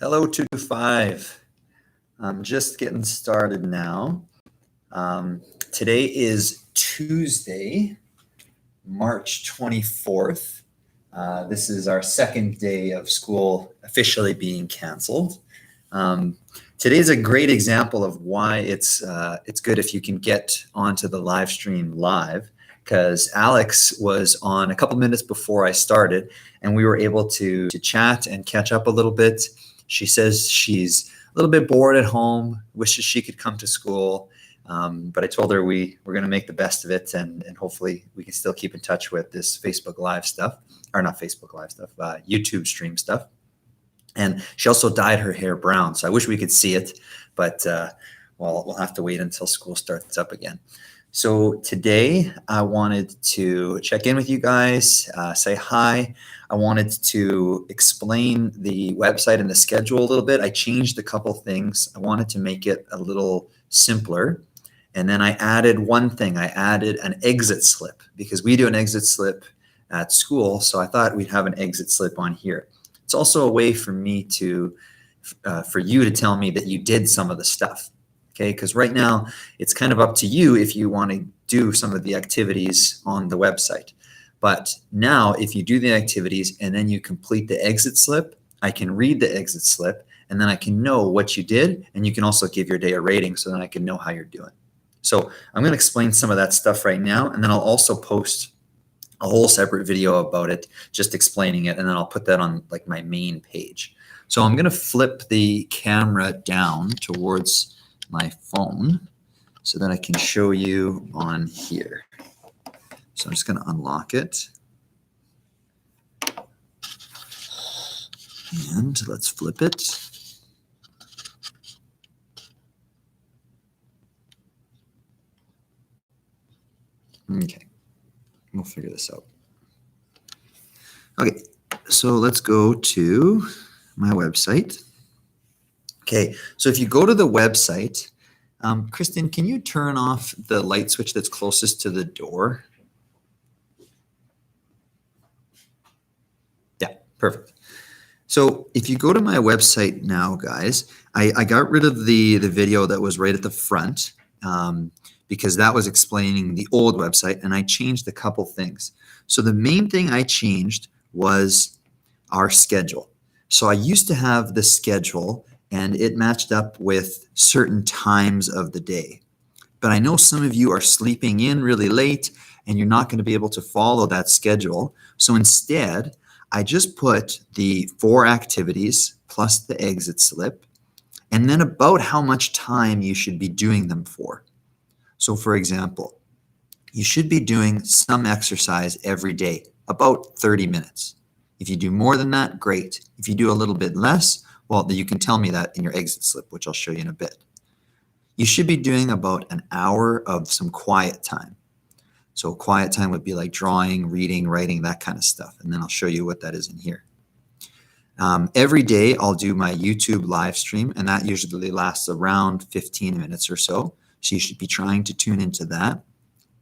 Hello, 225. I'm just getting started now. Today is Tuesday, March 24th. This is our second day of school officially being canceled. Today's a great example of why it's good if you can get onto the live stream live, because Alex was on a couple minutes before I started, and we were able to chat and catch up a little bit. She says she's a little bit bored at home, wishes she could come to school. But I told her we're going to make the best of it, and hopefully we can still keep in touch with this Facebook Live stuff, or not Facebook Live stuff, YouTube stream stuff. And she also dyed her hair brown, so I wish we could see it, but well, we'll have to wait until school starts up again. So today I wanted to check in with you guys, say hi. I wanted to explain the website and the schedule a little bit. I changed a couple things. I wanted to make it a little simpler. And then I added one thing. I added an exit slip, because we do an exit slip at school. So I thought we'd have an exit slip on here. It's also a way for me to, for you to tell me that you did some of the stuff. Okay, because right now it's kind of up to you if you want to do some of the activities on the website. But now if you do the activities and then you complete the exit slip, I can read the exit slip and then I can know what you did, and you can also give your day a rating so then I can know how you're doing. So I'm going to explain some of that stuff right now, and then I'll also post a whole separate video about it, just explaining it, and then I'll put that on like my main page. So I'm going to flip the camera down towards my phone so that I can show you on here. So I'm just going to unlock it. And let's flip it. Okay, we'll figure this out. Okay, so let's go to my website. Okay, so if you go to the website, Kristen, can you turn off the light switch that's closest to the door? Yeah, perfect. So if you go to my website now, guys, I got rid of the video that was right at the front because that was explaining the old website, and I changed a couple things. So the main thing I changed was our schedule. So I used to have the schedule, and it matched up with certain times of the day. But I know some of you are sleeping in really late and you're not going to be able to follow that schedule. So instead, I just put the 4 activities plus the exit slip, and then about how much time you should be doing them for. So for example, you should be doing some exercise every day, about 30 minutes. If you do more than that, great. If you do a little bit less, well, you can tell me that in your exit slip, which I'll show you in a bit. You should be doing about an hour of some quiet time. So quiet time would be like drawing, reading, writing, that kind of stuff. And then I'll show you what that is in here. Every day I'll do my YouTube live stream, and that usually lasts around 15 minutes or so. So you should be trying to tune into that.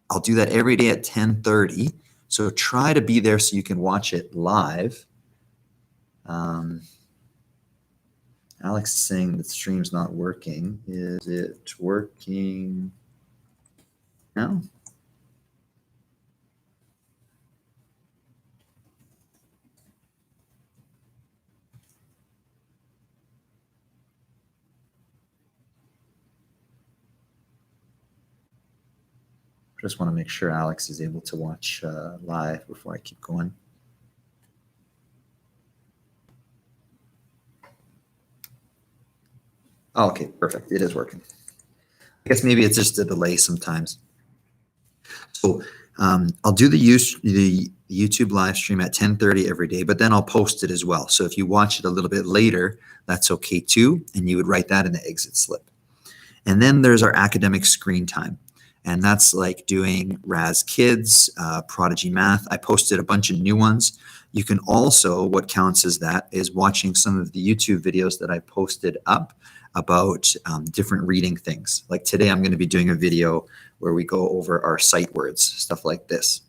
I'll do that every day at 10:30. So try to be there so you can watch it live. Alex is saying the stream's not working. Is it working now? Just want to make sure Alex is able to watch live before I keep going. Oh, okay, perfect. It is working. I guess maybe it's just a delay sometimes. So I'll do the YouTube live stream at 10:30 every day, but then I'll post it as well. So if you watch it a little bit later, that's okay too, and you would write that in the exit slip. And then there's our academic screen time. And that's like doing Raz Kids, Prodigy Math. I posted a bunch of new ones. You can also, what counts as that is watching some of the YouTube videos that I posted up about different reading things. Like today, I'm going to be doing a video where we go over our sight words, stuff like this.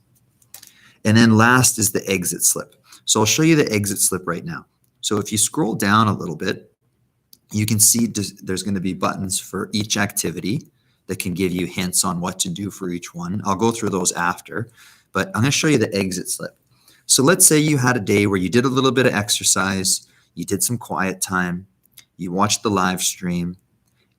And then last is the exit slip. So I'll show you the exit slip right now. So if you scroll down a little bit, you can see there's going to be buttons for each activity that can give you hints on what to do for each one. I'll go through those after, but I'm going to show you the exit slip. So let's say you had a day where you did a little bit of exercise, you did some quiet time, you watched the live stream,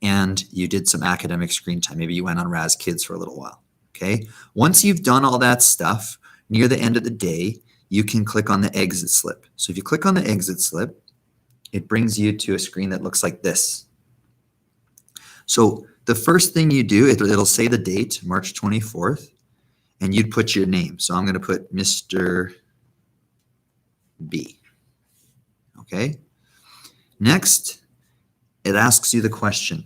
and you did some academic screen time. Maybe you went on Raz Kids for a little while, okay? Once you've done all that stuff, near the end of the day, you can click on the exit slip. So if you click on the exit slip, it brings you to a screen that looks like this. So the first thing you do, it'll say the date, March 24th, and you'd put your name. So I'm going to put Mr. B. Okay. Next, it asks you the question.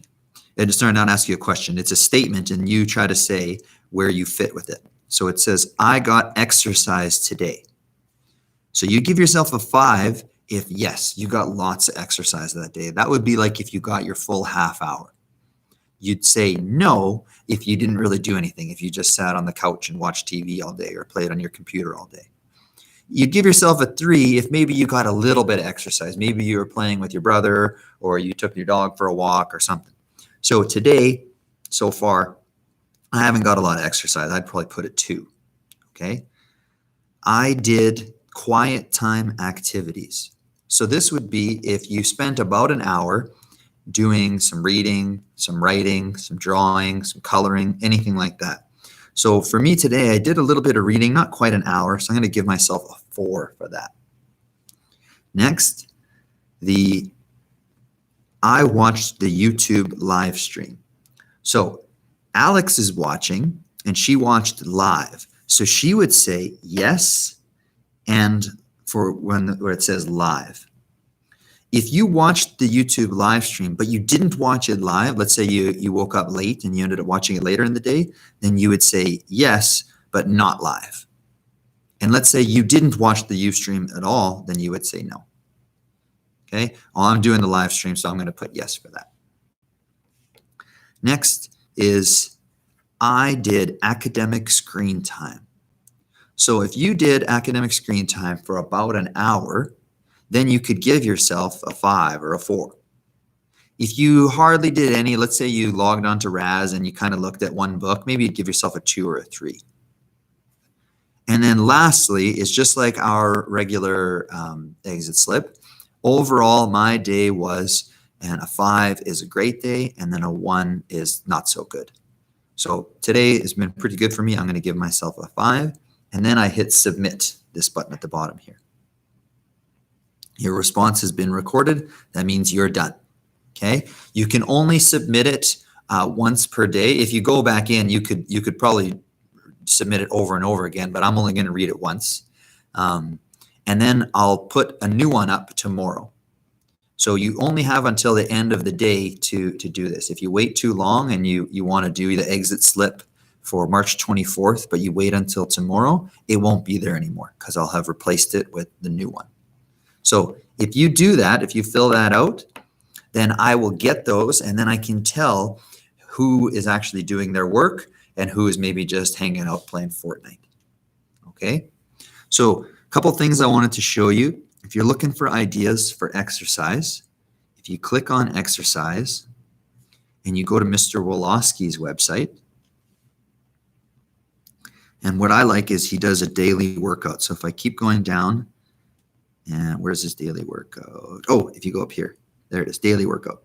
It's not asking you a question. It's a statement, and you try to say where you fit with it. So it says, I got exercise today. So you give yourself a 5 if, yes, you got lots of exercise that day. That would be like if you got your full half hour. You'd say no if you didn't really do anything, if you just sat on the couch and watched TV all day or played on your computer all day. You'd give yourself a 3 if maybe you got a little bit of exercise. Maybe you were playing with your brother, or you took your dog for a walk or something. So today, so far, I haven't got a lot of exercise. I'd probably put it 2, okay? I did quiet time activities. So this would be if you spent about an hour doing some reading, some writing, some drawing, some coloring, anything like that. So for me today, I did a little bit of reading, not quite an hour, so I'm going to give myself a 4 for that. Next, I watched the YouTube live stream. So Alex is watching, and she watched live. So she would say yes, and for where it says live. If you watched the YouTube live stream, but you didn't watch it live, let's say you woke up late and you ended up watching it later in the day, then you would say yes, but not live. And let's say you didn't watch the Ustream at all, then you would say no. Okay, well, I'm doing the live stream, so I'm going to put yes for that. Next is I did academic screen time. So if you did academic screen time for about an hour, then you could give yourself a 5 or a 4. If you hardly did any, let's say you logged onto Raz and you kind of looked at one book, maybe you'd give yourself a 2 or a 3. And then lastly is just like our regular exit slip. Overall, my day was, and a 5 is a great day, and then a 1 is not so good. So today has been pretty good for me. I'm going to give myself a 5, and then I hit submit, this button at the bottom here. Your response has been recorded. That means you're done. Okay. You can only submit it once per day. If you go back in, you could probably submit it over and over again, but I'm only going to read it once. And then I'll put a new one up tomorrow. So you only have until the end of the day to do this. If you wait too long and you want to do the exit slip for March 24th, but you wait until tomorrow, it won't be there anymore because I'll have replaced it with the new one. So if you do that, if you fill that out, then I will get those, and then I can tell who is actually doing their work and who is maybe just hanging out playing Fortnite. Okay? So a couple things I wanted to show you. If you're looking for ideas for exercise, if you click on exercise and you go to Mr. Wolosky's website, and what I like is he does a daily workout. So if I keep going down, and where's his daily workout? Oh, if you go up here, there it is, daily workout.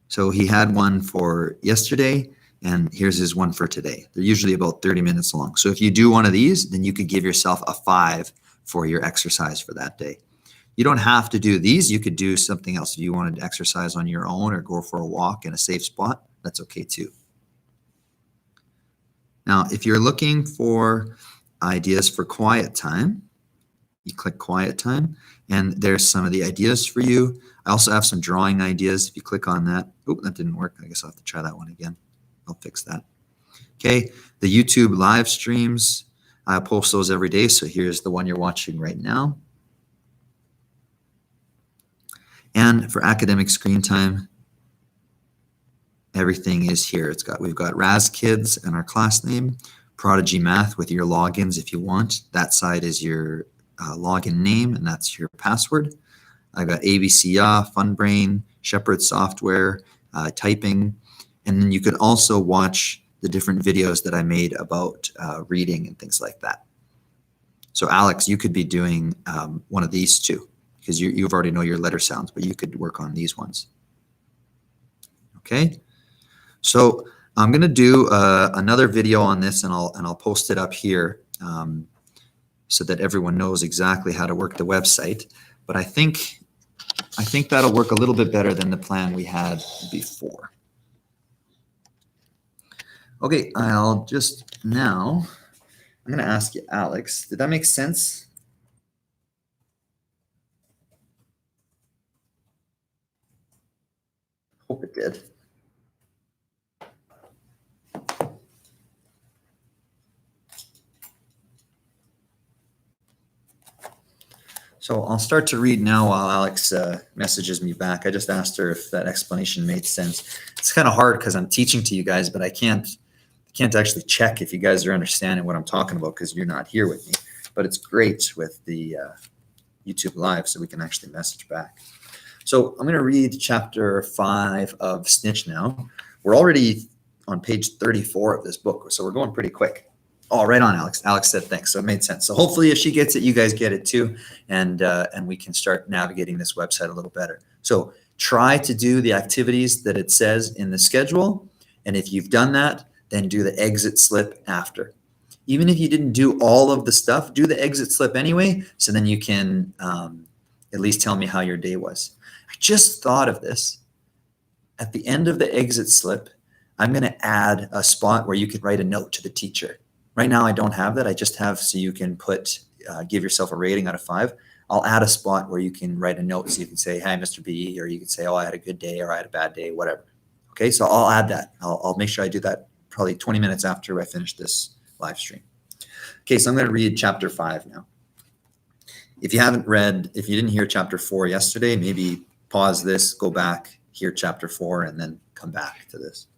So he had one for yesterday, and here's his one for today. They're usually about 30 minutes long. So if you do one of these, then you could give yourself a 5 for your exercise for that day. You don't have to do these. You could do something else. If you wanted to exercise on your own or go for a walk in a safe spot, that's okay too. Now, if you're looking for ideas for quiet time, you click quiet time, and there's some of the ideas for you. I also have some drawing ideas. If you click on that, oh, that didn't work. I guess I'll have to try that one again. I'll fix that. Okay, the YouTube live streams, I post those every day. So here's the one you're watching right now. And for academic screen time, everything is here. We've got Raz Kids and our class name, Prodigy Math with your logins if you want. That side is your login name, and that's your password. I've got ABCA, FunBrain, Shepherd Software, typing, and then you could also watch the different videos that I made about reading and things like that. So Alex, you could be doing one of these too, because you've already know your letter sounds, but you could work on these ones. Okay, so I'm going to do another video on this, and I'll post it up here so that everyone knows exactly how to work the website. But I think that'll work a little bit better than the plan we had before. Okay, I'm going to ask you, Alex, did that make sense? Hope it did. So I'll start to read now while Alex messages me back. I just asked her if that explanation made sense. It's kind of hard because I'm teaching to you guys, but I can't actually check if you guys are understanding what I'm talking about because you're not here with me. But it's great with the YouTube Live, so we can actually message back. So I'm going to read chapter 5 of Snitch now. We're already on page 34 of this book, so we're going pretty quick. Oh, right on, Alex. Alex said thanks, so it made sense. So hopefully if she gets it, you guys get it too, and we can start navigating this website a little better. So try to do the activities that it says in the schedule, and if you've done that, then do the exit slip after. Even if you didn't do all of the stuff, do the exit slip anyway, so then you can at least tell me how your day was. I just thought of this. At the end of the exit slip, I'm going to add a spot where you could write a note to the teacher. Right now, I don't have that. I just have so you can put, give yourself a rating out of 5. I'll add a spot where you can write a note so you can say, hi, Mr. B, or you can say, oh, I had a good day, or I had a bad day, whatever. Okay, so I'll add that. I'll make sure I do that probably 20 minutes after I finish this live stream. Okay, so I'm going to read chapter 5 now. If you didn't hear chapter 4 yesterday, maybe pause this, go back, hear chapter 4, and then come back to this.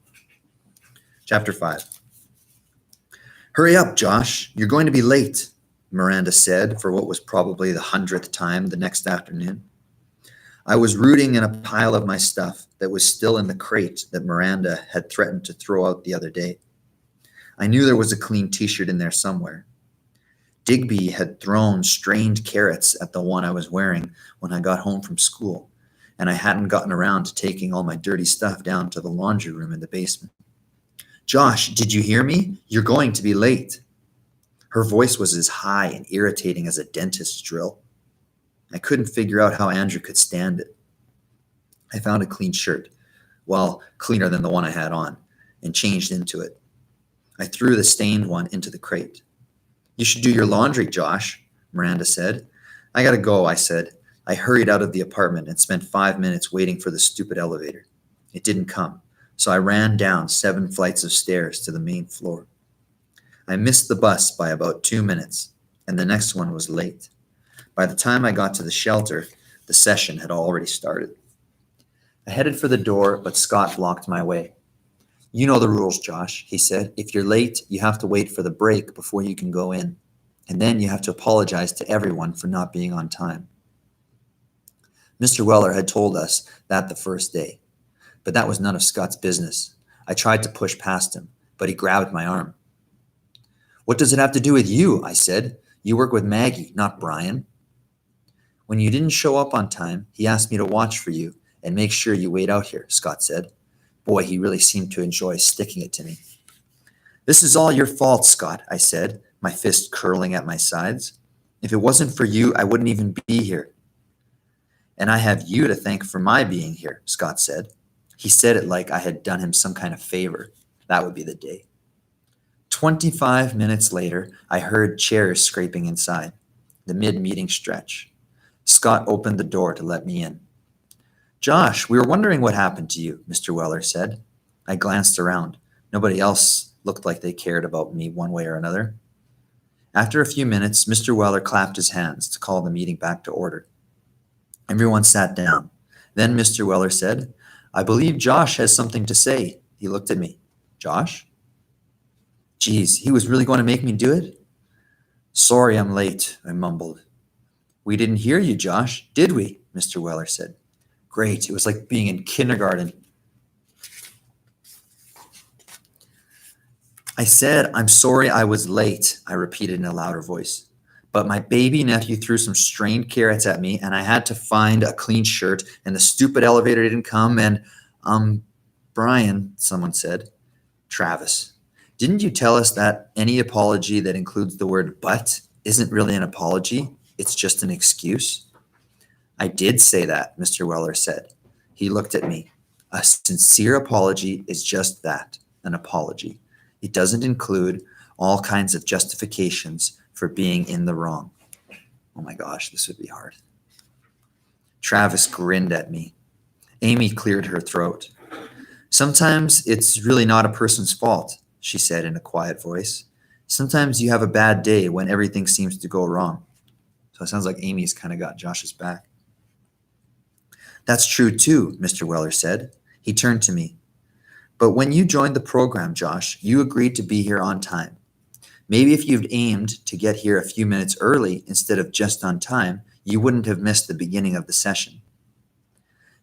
Chapter 5. Hurry up, Josh. You're going to be late, Miranda said for what was probably the 100th time the next afternoon. I was rooting in a pile of my stuff that was still in the crate that Miranda had threatened to throw out the other day. I knew there was a clean t-shirt in there somewhere. Digby had thrown strained carrots at the one I was wearing when I got home from school, and I hadn't gotten around to taking all my dirty stuff down to the laundry room in the basement. Josh, did you hear me? You're going to be late. Her voice was as high and irritating as a dentist's drill. I couldn't figure out how Andrew could stand it. I found a clean shirt, well, cleaner than the one I had on, and changed into it. I threw the stained one into the crate. You should do your laundry, Josh, Miranda said. I gotta go, I said. I hurried out of the apartment and spent 5 minutes waiting for the stupid elevator. It didn't come. So I ran down 7 flights of stairs to the main floor. I missed the bus by about 2 minutes, and the next one was late. By the time I got to the shelter, the session had already started. I headed for the door, but Scott blocked my way. You know the rules, Josh, he said. If you're late, you have to wait for the break before you can go in, and then you have to apologize to everyone for not being on time. Mr. Weller had told us that the first day. But that was none of Scott's business. I tried to push past him, but he grabbed my arm. What does it have to do with you? I said. You work with Maggie, not Brian. When you didn't show up on time, he asked me to watch for you and make sure you wait out here, Scott said. Boy, he really seemed to enjoy sticking it to me. This is all your fault, Scott, I said, my fist curling at my sides. If it wasn't for you, I wouldn't even be here. And I have you to thank for my being here, Scott said. He said it like I had done him some kind of favor. That would be the day. 25 minutes later, I heard chairs scraping inside, the mid-meeting stretch. Scott opened the door to let me in. Josh, we were wondering what happened to you, Mr. Weller said. I glanced around. Nobody else looked like they cared about me one way or another. After a few minutes, Mr. Weller clapped his hands to call the meeting back to order. Everyone sat down. Then Mr. Weller said, I believe Josh has something to say. He looked at me. Josh? Geez, he was really going to make me do it? Sorry I'm late, I mumbled. We didn't hear you, Josh, did we? Mr. Weller said. Great. It was like being in kindergarten. I said, I'm sorry I was late, I repeated in a louder voice. But my baby nephew threw some strained carrots at me, and I had to find a clean shirt, and the stupid elevator didn't come, and, Brian, someone said. Travis, didn't you tell us that any apology that includes the word but isn't really an apology? It's just an excuse? I did say that, Mr. Weller said. He looked at me. A sincere apology is just that, an apology. It doesn't include all kinds of justifications for being in the wrong. Oh my gosh, this would be hard. Travis grinned at me. Amy cleared her throat. Sometimes it's really not a person's fault, she said in a quiet voice. Sometimes you have a bad day when everything seems to go wrong. So it sounds like Amy's kind of got Josh's back. That's true too, Mr. Weller said. He turned to me. But when you joined the program, Josh, you agreed to be here on time. Maybe if you'd aimed to get here a few minutes early instead of just on time, you wouldn't have missed the beginning of the session.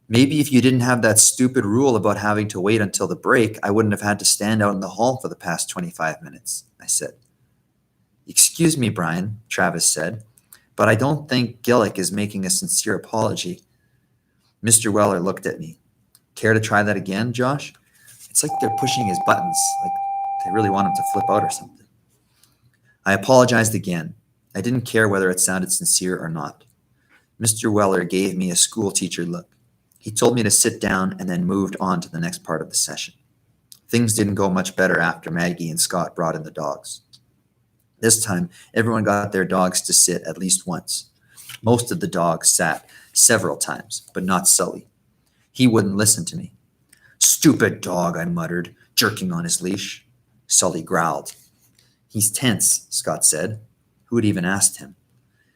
Maybe if you didn't have that stupid rule about having to wait until the break, I wouldn't have had to stand out in the hall for the past 25 minutes, I said. Excuse me, Brian, Travis said, but I don't think Gillick is making a sincere apology. Mr. Weller looked at me. Care to try that again, Josh? It's like they're pushing his buttons, like they really want him to flip out or something. I apologized again. I didn't care whether it sounded sincere or not. Mr. Weller gave me a school teacher look. He told me to sit down and then moved on to the next part of the session. Things didn't go much better after Maggie and Scott brought in the dogs. This time, everyone got their dogs to sit at least once. Most of the dogs sat several times, but not Sully. He wouldn't listen to me. Stupid dog, I muttered, jerking on his leash. Sully growled. He's tense, Scott said. Who had even asked him?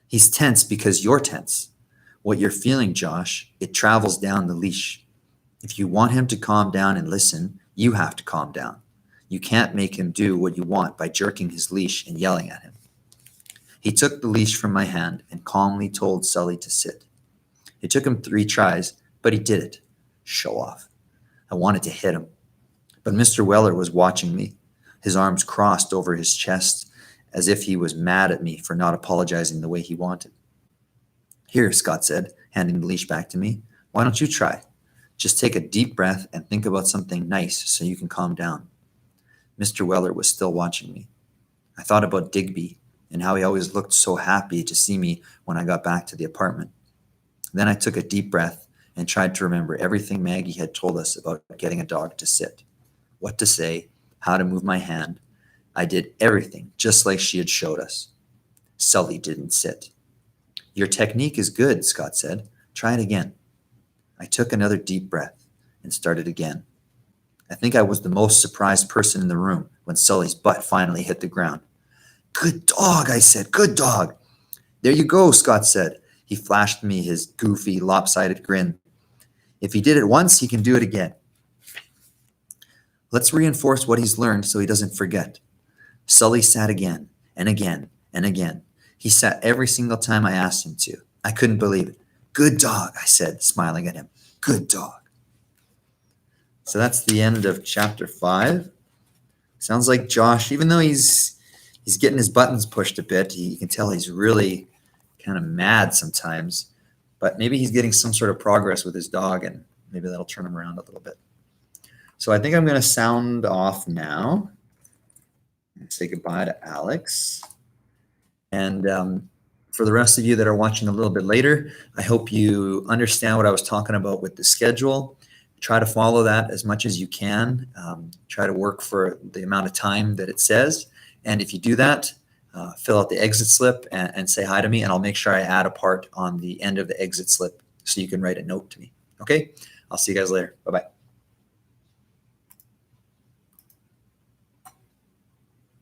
He's tense because you're tense. What you're feeling, Josh, it travels down the leash. If you want him to calm down and listen, you have to calm down. You can't make him do what you want by jerking his leash and yelling at him. He took the leash from my hand and calmly told Sully to sit. It took him 3 tries, but he did it. Show off. I wanted to hit him. But Mr. Weller was watching me, his arms crossed over his chest, as if he was mad at me for not apologizing the way he wanted. Here, Scott said, handing the leash back to me. Why don't you try? Just take a deep breath and think about something nice so you can calm down. Mr. Weller was still watching me. I thought about Digby and how he always looked so happy to see me when I got back to the apartment. Then I took a deep breath and tried to remember everything Maggie had told us about getting a dog to sit. What to say, how to move my hand. I did everything just like she had showed us. Sully didn't sit. Your technique is good, Scott said. Try it again. I took another deep breath and started again. I think I was the most surprised person in the room when Sully's butt finally hit the ground. Good dog, I said. Good dog. There you go, Scott said. He flashed me his goofy, lopsided grin. If he did it once, he can do it again. Let's reinforce what he's learned so he doesn't forget. Sully sat again and again and again. He sat every single time I asked him to. I couldn't believe it. Good dog, I said, smiling at him. Good dog. So that's the end of chapter 5. Sounds like Josh, even though he's getting his buttons pushed a bit, you can tell he's really kind of mad sometimes. But maybe he's getting some sort of progress with his dog, and maybe that'll turn him around a little bit. So I think I'm going to sound off now and say goodbye to Alex. And for the rest of you that are watching a little bit later, I hope you understand what I was talking about with the schedule. Try to follow that as much as you can. Try to work for the amount of time that it says. And if you do that, fill out the exit slip and say hi to me, and I'll make sure I add a part on the end of the exit slip so you can write a note to me. Okay? I'll see you guys later. Bye-bye.